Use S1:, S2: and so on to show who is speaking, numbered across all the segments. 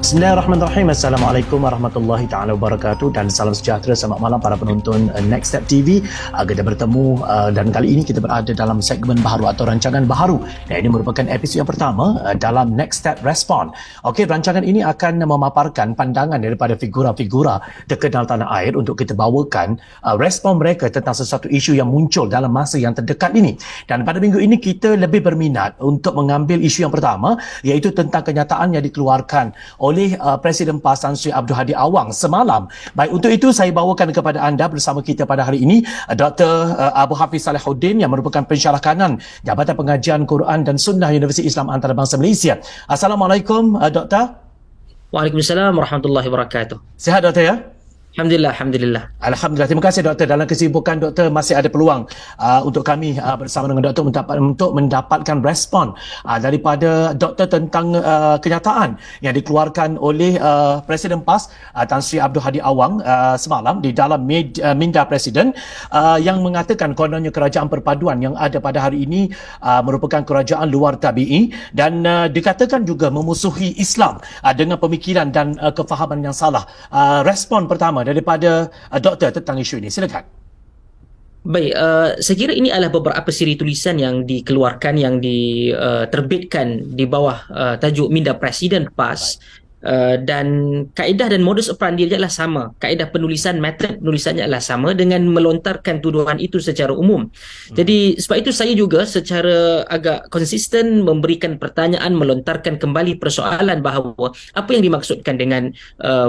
S1: Bismillahirrahmanirrahim. Assalamualaikum warahmatullahi taala wabarakatuh dan salam sejahtera, selamat malam para penonton Next Step TV. Kita bertemu dan kali ini kita berada dalam segmen baharu atau rancangan baharu. Dan ini merupakan episod yang pertama dalam Next Step Respond. Okey, rancangan ini akan memaparkan pandangan daripada figura-figura terkenal tanah air untuk kita bawakan respon mereka tentang sesuatu isu yang muncul dalam masa yang terdekat ini. Dan pada minggu ini kita lebih berminat untuk mengambil isu yang pertama, iaitu tentang kenyataan yang dikeluarkan oleh Presiden PAS Tan Sri Abdul Hadi Awang semalam. Baik, untuk itu saya bawakan kepada anda bersama kita pada hari ini Dr. Abu Hafiz Salihuddin yang merupakan pensyarah kanan Jabatan Pengajian Quran dan Sunnah Universiti Islam Antarabangsa Malaysia. Assalamualaikum Doktor.
S2: Waalaikumsalam warahmatullahi wabarakatuh.
S1: Sihat Doktor ya?
S2: Alhamdulillah, alhamdulillah.
S1: Alhamdulillah. Terima kasih Doktor. Dalam kesibukan Doktor masih ada peluang untuk kami bersama dengan Doktor untuk mendapatkan respon daripada Doktor tentang kenyataan yang dikeluarkan oleh Presiden PAS Tan Sri Abdul Hadi Awang semalam di dalam minda Presiden yang mengatakan kononnya kerajaan perpaduan yang ada pada hari ini merupakan kerajaan luar tabi'i dan dikatakan juga memusuhi Islam dengan pemikiran dan kefahaman yang salah. Respon pertama daripada doktor tentang isu ini. Silakan.
S2: Baik, saya kira ini adalah beberapa siri tulisan yang dikeluarkan, yang diterbitkan di bawah tajuk Minda Presiden PAS. Dan kaedah dan modus operandi adalah sama. Kaedah penulisan, metod penulisannya adalah sama dengan melontarkan tuduhan itu secara umum. Jadi sebab itu saya juga secara agak konsisten memberikan pertanyaan, melontarkan kembali persoalan bahawa apa yang dimaksudkan dengan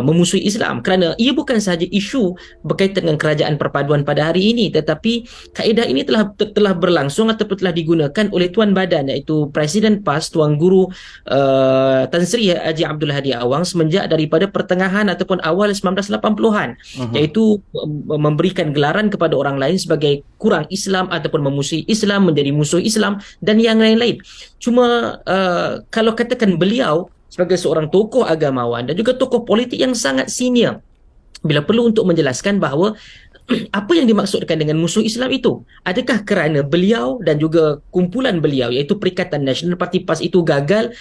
S2: memusuhi Islam, kerana ia bukan sahaja isu berkaitan dengan kerajaan perpaduan pada hari ini, tetapi kaedah ini telah berlangsung ataupun telah digunakan oleh Tuan Badan, iaitu Presiden PAS Tuan Guru Tan Sri Haji Abdul Hadi Awang semenjak daripada pertengahan ataupun awal 1980-an, iaitu memberikan gelaran kepada orang lain sebagai kurang Islam ataupun memusuhi Islam, menjadi musuh Islam dan yang lain-lain. Cuma kalau katakan beliau sebagai seorang tokoh agamawan dan juga tokoh politik yang sangat senior, bila perlu untuk menjelaskan bahawa apa yang dimaksudkan dengan musuh Islam itu? Adakah kerana beliau dan juga kumpulan beliau, iaitu Perikatan Nasional Parti PAS itu gagal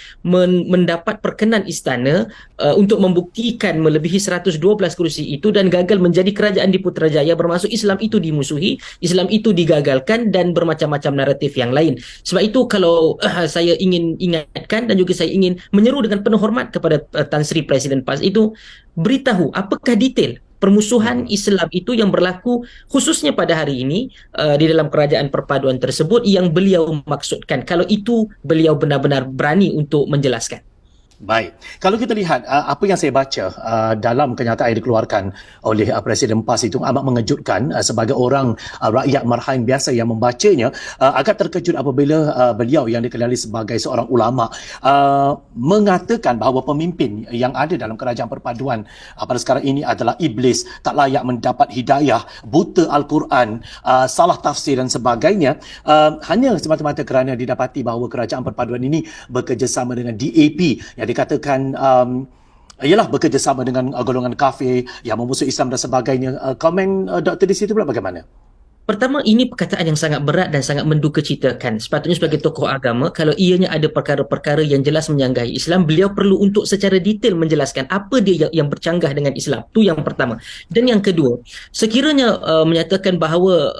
S2: mendapat perkenan istana untuk membuktikan melebihi 112 kerusi itu dan gagal menjadi kerajaan di Putrajaya, bermaksud Islam itu dimusuhi, Islam itu digagalkan dan bermacam-macam naratif yang lain. Sebab itu kalau saya ingin ingatkan dan juga saya ingin menyeru dengan penuh hormat kepada Tan Sri Presiden PAS itu, beritahu apakah detail permusuhan Islam itu yang berlaku khususnya pada hari ini di dalam kerajaan perpaduan tersebut yang beliau maksudkan, kalau itu beliau benar-benar berani untuk menjelaskan.
S1: Baik. Kalau kita lihat apa yang saya baca dalam kenyataan yang dikeluarkan oleh Presiden PAS itu amat mengejutkan. Sebagai orang rakyat marhain biasa yang membacanya, agak terkejut apabila beliau yang dikenali sebagai seorang ulama mengatakan bahawa pemimpin yang ada dalam kerajaan perpaduan pada sekarang ini adalah iblis, tak layak mendapat hidayah, buta Al-Quran, salah tafsir dan sebagainya, hanya semata-mata kerana didapati bahawa kerajaan perpaduan ini bekerjasama dengan DAP yang dikatakan ialah bekerjasama dengan golongan kafir yang memusuhi Islam dan sebagainya. Komen doktor di situ pula bagaimana?
S2: Pertama, ini perkataan yang sangat berat dan sangat mendukacitakan. Sepatutnya sebagai tokoh agama, kalau ianya ada perkara-perkara yang jelas menyanggahi Islam, beliau perlu untuk secara detail menjelaskan apa dia yang bercanggah dengan Islam. Itu yang pertama. Dan yang kedua, sekiranya menyatakan bahawa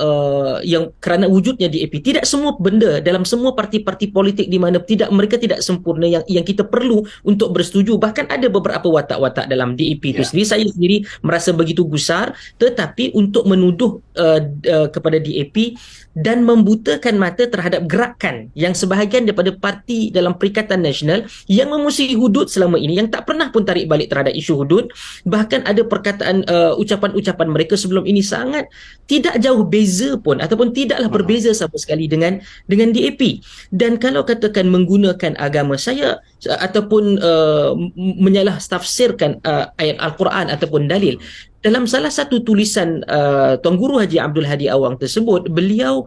S2: yang kerana wujudnya DAP, tidak semua benda dalam semua parti-parti politik di mana mereka tidak sempurna yang kita perlu untuk bersetuju. Bahkan ada beberapa watak-watak dalam DAP itu sendiri. Saya sendiri merasa begitu gusar, tetapi untuk menuduh kepada DAP dan membutakan mata terhadap gerakan yang sebahagian daripada parti dalam Perikatan Nasional yang memusuhi hudud selama ini, yang tak pernah pun tarik balik terhadap isu hudud. Bahkan ada perkataan ucapan-ucapan mereka sebelum ini sangat tidak jauh beza pun ataupun tidaklah berbeza sama sekali dengan DAP. Dan kalau katakan menggunakan agama saya ataupun menyalah tafsirkan ayat Al-Quran ataupun dalil, dalam salah satu tulisan Tuan Guru Haji Abdul Hadi Awang tersebut, beliau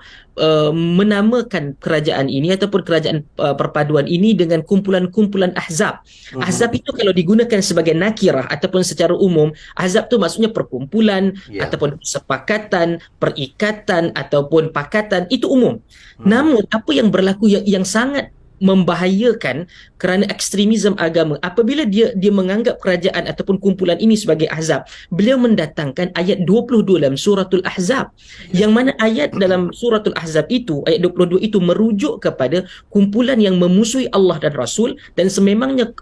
S2: menamakan kerajaan ini ataupun kerajaan perpaduan ini dengan kumpulan-kumpulan ahzab. Ahzab itu kalau digunakan sebagai nakirah ataupun secara umum, ahzab itu maksudnya perkumpulan ataupun kesepakatan, perikatan ataupun pakatan, itu umum. Namun apa yang berlaku yang sangat membahayakan kerana ekstremisme agama. Apabila dia menganggap kerajaan ataupun kumpulan ini sebagai ahzab, beliau mendatangkan ayat 22 dalam suratul Ahzab, yang mana ayat dalam suratul Ahzab itu, ayat 22 itu merujuk kepada kumpulan yang memusuhi Allah dan Rasul, dan sememangnya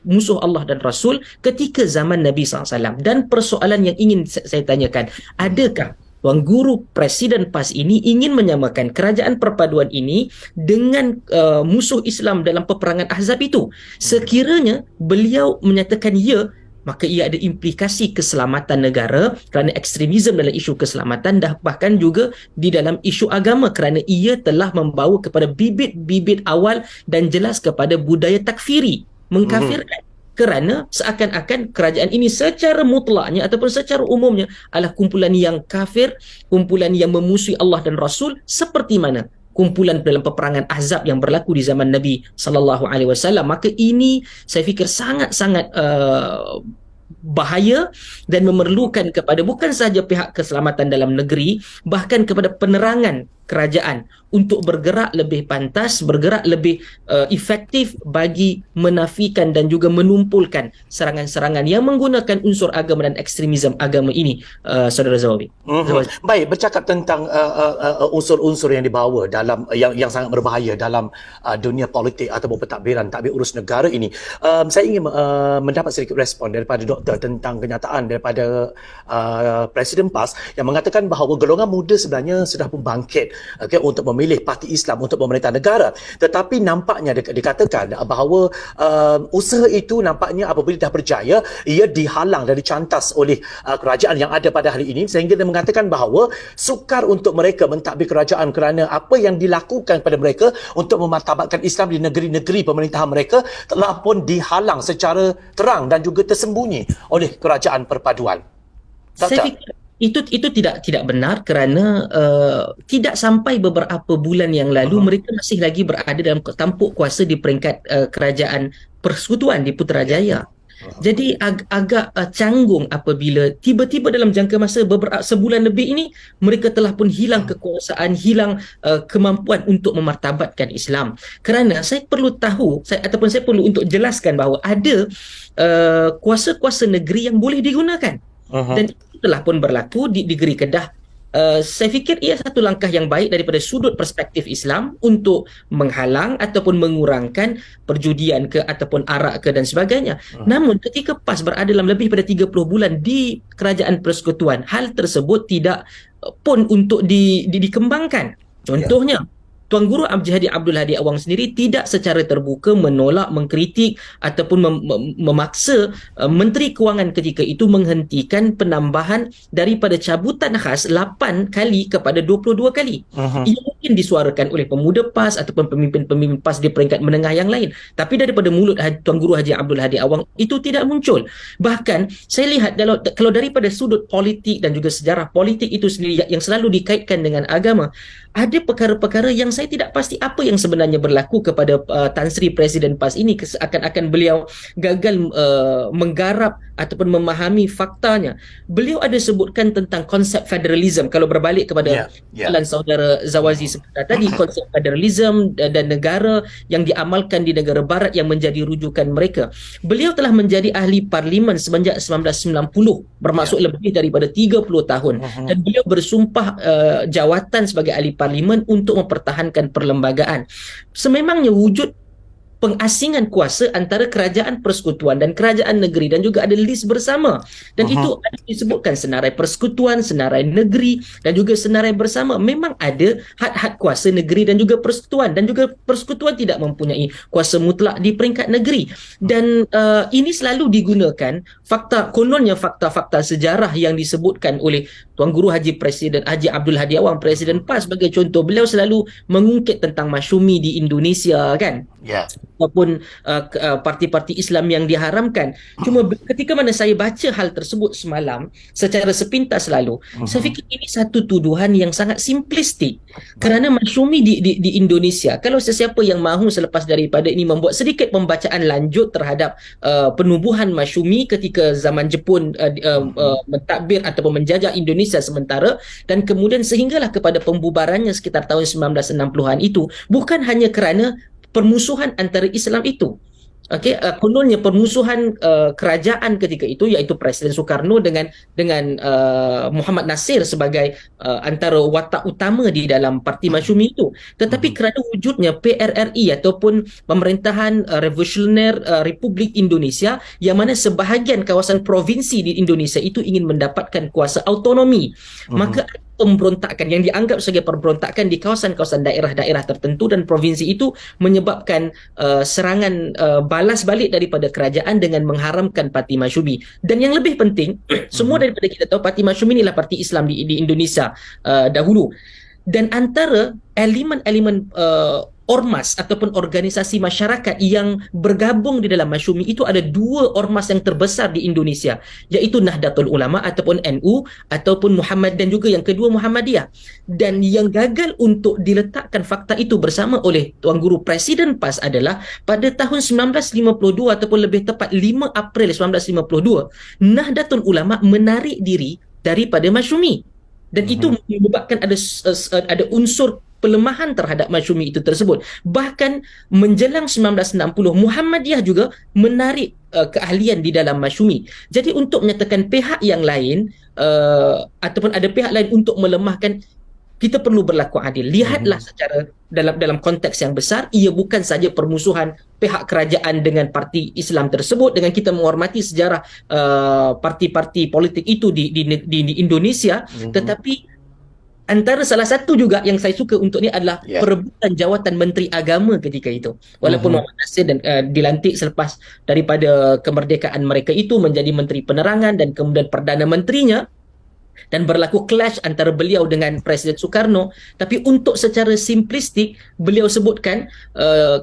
S2: musuh Allah dan Rasul ketika zaman Nabi SAW. Dan persoalan yang ingin saya tanyakan, adakah Tuan Guru Presiden PAS ini ingin menyamakan kerajaan perpaduan ini dengan musuh Islam dalam peperangan Ahzab itu? Sekiranya beliau menyatakan ya, maka ia ada implikasi keselamatan negara kerana ekstremisme dalam isu keselamatan, dah bahkan juga di dalam isu agama, kerana ia telah membawa kepada bibit-bibit awal dan jelas kepada budaya takfiri, mengkafirkan. Kerana seakan-akan kerajaan ini secara mutlaknya ataupun secara umumnya adalah kumpulan yang kafir, kumpulan yang memusuhi Allah dan Rasul, seperti mana kumpulan dalam peperangan Ahzab yang berlaku di zaman Nabi sallallahu alaihi wasallam. Maka ini saya fikir sangat-sangat bahaya dan memerlukan kepada bukan sahaja pihak keselamatan dalam negeri, bahkan kepada penerangan kerajaan untuk bergerak lebih pantas, bergerak lebih efektif bagi menafikan dan juga menumpulkan serangan-serangan yang menggunakan unsur agama dan ekstremisme agama ini, Saudara Zawabi.
S1: Baik, bercakap tentang unsur-unsur yang dibawa dalam yang sangat berbahaya dalam dunia politik ataupun pentadbiran, tadbir urus negara ini. Saya ingin mendapat sedikit respon daripada doktor tentang kenyataan daripada Presiden PAS yang mengatakan bahawa golongan muda sebenarnya sudah pun bangkit untuk memilih parti Islam untuk memerintah negara, tetapi nampaknya dikatakan bahawa usaha itu nampaknya apabila dah berjaya, ia dihalang dan dicantas oleh kerajaan yang ada pada hari ini, sehingga dia mengatakan bahawa sukar untuk mereka mentadbir kerajaan kerana apa yang dilakukan pada mereka untuk memartabatkan Islam di negeri-negeri pemerintahan mereka telah pun dihalang secara terang dan juga tersembunyi oleh kerajaan perpaduan.
S2: Saya fikir itu tidak benar, kerana tidak sampai beberapa bulan yang lalu mereka masih lagi berada dalam tampuk kuasa di peringkat kerajaan persekutuan di Putrajaya. Jadi agak canggung apabila tiba-tiba dalam jangka masa sebulan lebih ini mereka telah pun hilang kekuasaan, hilang kemampuan untuk memartabatkan Islam. Kerana saya perlu tahu, saya perlu untuk jelaskan bahawa ada kuasa-kuasa negeri yang boleh digunakan. Dan itu telah pun berlaku di negeri Kedah. Saya fikir ia satu langkah yang baik daripada sudut perspektif Islam untuk menghalang ataupun mengurangkan perjudian ke ataupun arak ke dan sebagainya. Namun ketika PAS berada dalam lebih pada 30 bulan di kerajaan persekutuan, hal tersebut tidak pun untuk dikembangkan. Contohnya, Tuan Guru Haji Abdul Hadi Awang sendiri tidak secara terbuka menolak, mengkritik ataupun memaksa Menteri Kewangan ketika itu menghentikan penambahan daripada cabutan khas 8 kali kepada 22 kali. Ia mungkin disuarakan oleh pemuda PAS ataupun pemimpin-pemimpin PAS di peringkat menengah yang lain. Tapi daripada mulut Tuan Guru Haji Abdul Hadi Awang itu tidak muncul. Bahkan saya lihat kalau daripada sudut politik dan juga sejarah politik itu sendiri yang selalu dikaitkan dengan agama, ada perkara-perkara yang saya tidak pasti apa yang sebenarnya berlaku kepada Tan Sri Presiden PAS ini, seakan-akan beliau gagal menggarap ataupun memahami faktanya. Beliau ada sebutkan tentang konsep federalism, kalau berbalik kepada soalan saudara Zawazi sebentar tadi, konsep federalism dan negara yang diamalkan di negara barat yang menjadi rujukan mereka. Beliau telah menjadi ahli parlimen semenjak 1990, bermaksud lebih daripada 30 tahun, dan beliau bersumpah jawatan sebagai ahli parlimen untuk mempertahankan perlembagaan. Sememangnya wujud pengasingan kuasa antara kerajaan persekutuan dan kerajaan negeri, dan juga ada list bersama, dan itu ada disebutkan senarai persekutuan, senarai negeri dan juga senarai bersama. Memang ada had-had kuasa negeri dan juga persekutuan, dan juga persekutuan tidak mempunyai kuasa mutlak di peringkat negeri. Dan ini selalu digunakan kononnya fakta-fakta sejarah yang disebutkan oleh Tuan Guru Haji Abdul Hadi Awang, Presiden PAS sebagai contoh. Beliau selalu mengungkit tentang masyumi di Indonesia, kan, ataupun parti-parti Islam yang diharamkan. Cuma ketika mana saya baca hal tersebut semalam secara sepintas lalu, saya fikir ini satu tuduhan yang sangat simplistik. Kerana masyumi di Indonesia, kalau sesiapa yang mahu selepas daripada ini membuat sedikit pembacaan lanjut terhadap penubuhan masyumi ketika zaman Jepun mentadbir ataupun menjajah Indonesia sementara, dan kemudian sehinggalah kepada pembubarannya sekitar tahun 1960-an itu, bukan hanya kerana permusuhan antara Islam itu. Okey, kononnya permusuhan kerajaan ketika itu, iaitu Presiden Soekarno dengan Muhammad Nasir sebagai antara watak utama di dalam Parti Masyumi itu. Tetapi kerana wujudnya PRRI ataupun Pemerintahan Revolusioner Republik Indonesia, yang mana sebahagian kawasan provinsi di Indonesia itu ingin mendapatkan kuasa autonomi, maka pemberontakan yang dianggap sebagai pemberontakan di kawasan-kawasan daerah-daerah tertentu dan provinsi itu menyebabkan serangan balas balik daripada kerajaan dengan mengharamkan Parti Masyumi. Dan yang lebih penting, semua daripada kita tahu Parti Masyumi inilah parti Islam di Indonesia dahulu. Dan antara elemen-elemen ormas ataupun organisasi masyarakat yang bergabung di dalam Masyumi itu ada dua ormas yang terbesar di Indonesia, iaitu Nahdlatul Ulama ataupun NU, ataupun Muhammad, dan juga yang kedua Muhammadiyah. Dan yang gagal untuk diletakkan fakta itu bersama oleh Tuan Guru Presiden PAS adalah pada tahun 1952 ataupun lebih tepat 5 April 1952, Nahdlatul Ulama menarik diri daripada Masyumi. Dan itu menyebabkan ada unsur pelemahan terhadap Masyumi itu tersebut. Bahkan menjelang 1960, Muhammadiyah juga menarik keahlian di dalam Masyumi. Jadi untuk menyatakan pihak yang lain ataupun ada pihak lain untuk melemahkan, kita perlu berlaku adil. Lihatlah secara dalam konteks yang besar, ia bukan saja permusuhan pihak kerajaan dengan parti Islam tersebut, dengan kita menghormati sejarah parti-parti politik itu di Indonesia, tetapi antara salah satu juga yang saya suka untuk ni adalah perebutan jawatan Menteri Agama ketika itu. Walaupun Muhammad Nasir dilantik selepas daripada kemerdekaan mereka itu menjadi Menteri Penerangan dan kemudian Perdana Menterinya, dan berlaku clash antara beliau dengan Presiden Soekarno, tapi untuk secara simplistik beliau sebutkan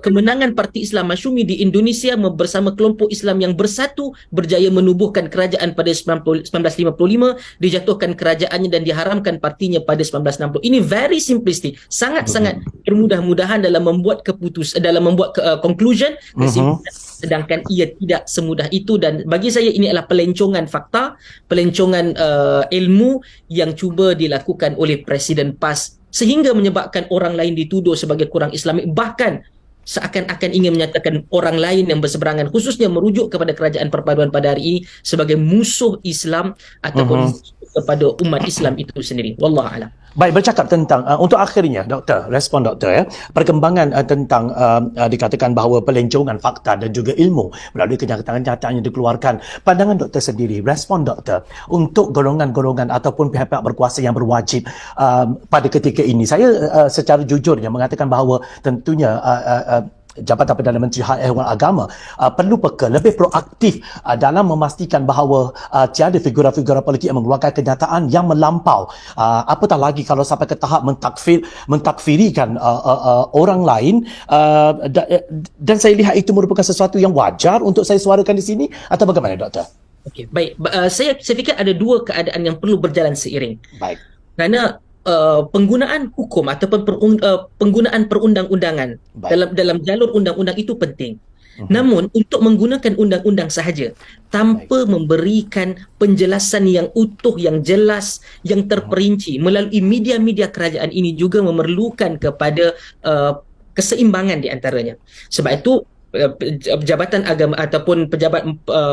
S2: kemenangan Parti Islam Masyumi di Indonesia bersama kelompok Islam yang bersatu berjaya menubuhkan kerajaan pada 1955, dijatuhkan kerajaannya dan diharamkan partinya pada 1960. Ini very simplistic, sangat-sangat bermudah-mudahan dalam membuat conclusion, kesimpulan, sedangkan ia tidak semudah itu. Dan bagi saya ini adalah pelencongan fakta, pelencongan ilmu yang cuba dilakukan oleh Presiden PAS sehingga menyebabkan orang lain dituduh sebagai kurang Islamik, bahkan seakan-akan ingin menyatakan orang lain yang berseberangan, khususnya merujuk kepada kerajaan perpaduan pada hari ini, sebagai musuh Islam ataupun musuh kepada umat Islam itu sendiri. Wallahu a'lam.
S1: Baik, bercakap tentang untuk akhirnya doktor, respon doktor perkembangan tentang dikatakan bahawa pelencongan fakta dan juga ilmu melalui kenyataan-kenyataan yang dikeluarkan, pandangan doktor sendiri, respon doktor untuk golongan-golongan ataupun pihak-pihak berkuasa yang berwajib pada ketika ini. Saya secara jujurnya mengatakan bahawa tentunya Jabatan Perdana Menteri Hal Ehwal Agama perlu peka lebih proaktif dalam memastikan bahawa tiada figura-figura politik yang mengeluarkan kenyataan yang melampau, apatah lagi kalau sampai ke tahap mentakfirikan orang lain, dan saya lihat itu merupakan sesuatu yang wajar untuk saya suarakan di sini, atau bagaimana doktor?
S2: Okey, baik. Saya fikir ada dua keadaan yang perlu berjalan seiring.
S1: Baik.
S2: Kerana penggunaan hukum ataupun penggunaan perundang-undangan dalam jalur undang-undang itu penting. Namun untuk menggunakan undang-undang sahaja tanpa memberikan penjelasan yang utuh, yang jelas, yang terperinci melalui media-media kerajaan ini juga memerlukan kepada keseimbangan di antaranya. Sebab itu Jabatan Agama ataupun pejabat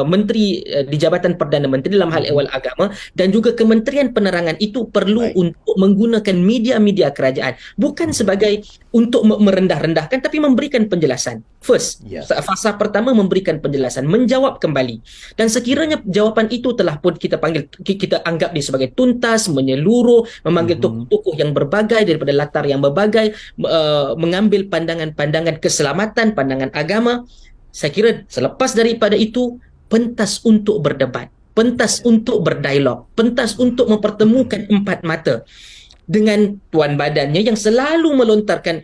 S2: menteri di Jabatan Perdana Menteri dalam hal ehwal agama dan juga Kementerian Penerangan itu perlu untuk menggunakan media-media kerajaan bukan sebagai untuk merendah-rendahkan, tapi memberikan penjelasan. First, fasa pertama memberikan penjelasan, menjawab kembali. Dan sekiranya jawapan itu telah pun kita anggap dia sebagai tuntas, menyeluruh, memanggil tokoh-tokoh yang berbagai daripada latar yang berbagai, mengambil pandangan-pandangan keselamatan, pandangan agama, saya kira selepas daripada itu pentas untuk berdebat, pentas untuk berdialog, pentas untuk mempertemukan empat mata dengan tuan badannya yang selalu melontarkan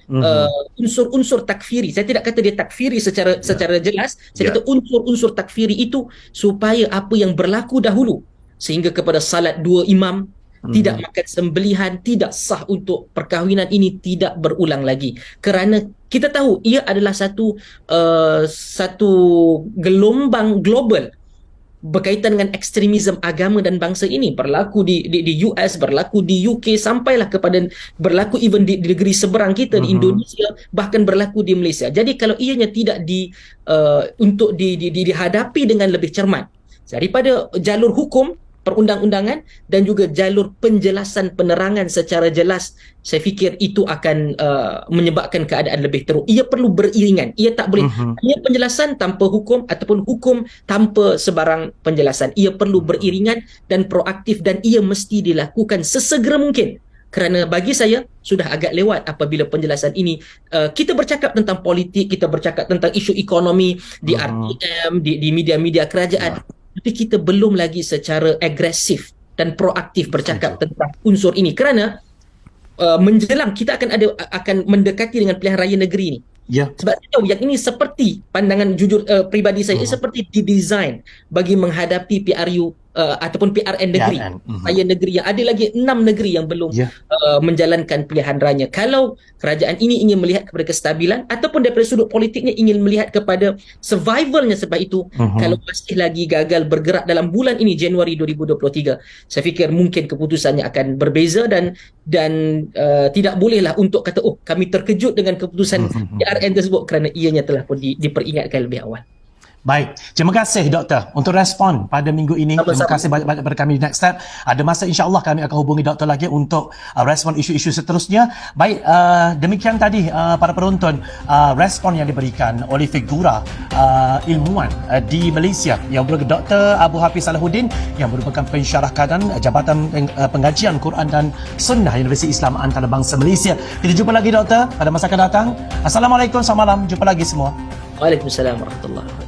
S2: unsur-unsur takfiri. Saya tidak kata dia takfiri secara jelas, saya kata unsur-unsur takfiri itu supaya apa yang berlaku dahulu sehingga kepada salat dua imam, tidak makan sembelihan, tidak sah untuk perkahwinan ini tidak berulang lagi. Kerana kita tahu ia adalah satu gelombang global berkaitan dengan ekstremisme agama dan bangsa ini, berlaku di US, berlaku di UK, sampailah kepada berlaku even di negeri seberang kita di Indonesia, bahkan berlaku di Malaysia. Jadi kalau ianya tidak untuk dihadapi dengan lebih cermat daripada jalur hukum perundang-undangan dan juga jalur penjelasan penerangan secara jelas, saya fikir itu akan menyebabkan keadaan lebih teruk. Ia perlu beriringan. Ia tak boleh hanya penjelasan tanpa hukum ataupun hukum tanpa sebarang penjelasan. Ia perlu beriringan dan proaktif, dan ia mesti dilakukan sesegera mungkin. Kerana bagi saya sudah agak lewat apabila penjelasan ini kita bercakap tentang politik, kita bercakap tentang isu ekonomi di RTM, di media-media kerajaan, tapi kita belum lagi secara agresif dan proaktif bercakap tentang unsur ini, kerana menjelang kita akan mendekati dengan pilihan raya negeri ini. Sebab saya tahu yang ini seperti pandangan jujur peribadi saya, seperti didesain bagi menghadapi PRU ataupun PRN negeri, raya negeri, yang ada lagi 6 negeri yang belum menjalankan pilihan raya. Kalau kerajaan ini ingin melihat kepada kestabilan ataupun daripada sudut politiknya ingin melihat kepada survivalnya, sebab itu kalau masih lagi gagal bergerak dalam bulan ini, Januari 2023, saya fikir mungkin keputusannya akan berbeza, dan tidak bolehlah untuk kata kami terkejut dengan keputusan PRN tersebut, kerana ianya telah pun diperingatkan lebih awal.
S1: Baik, terima kasih Doktor untuk respon pada minggu ini. Terima kasih banyak-banyak kepada kami di Next Step. Ada masa insya-Allah kami akan hubungi Doktor lagi untuk respon isu-isu seterusnya. Baik, demikian tadi para penonton respon yang diberikan oleh figura ilmuwan di Malaysia yang merupakan Dr. Abu Hafiz Salahuddin yang merupakan pensyarah kanan Jabatan Pengajian Quran dan Sunnah Universiti Islam Antarabangsa Malaysia. Kita jumpa lagi Doktor pada masa akan datang. Assalamualaikum, selamat malam. Jumpa lagi semua.
S2: Waalaikumsalam warahmatullahi wabarakatuh.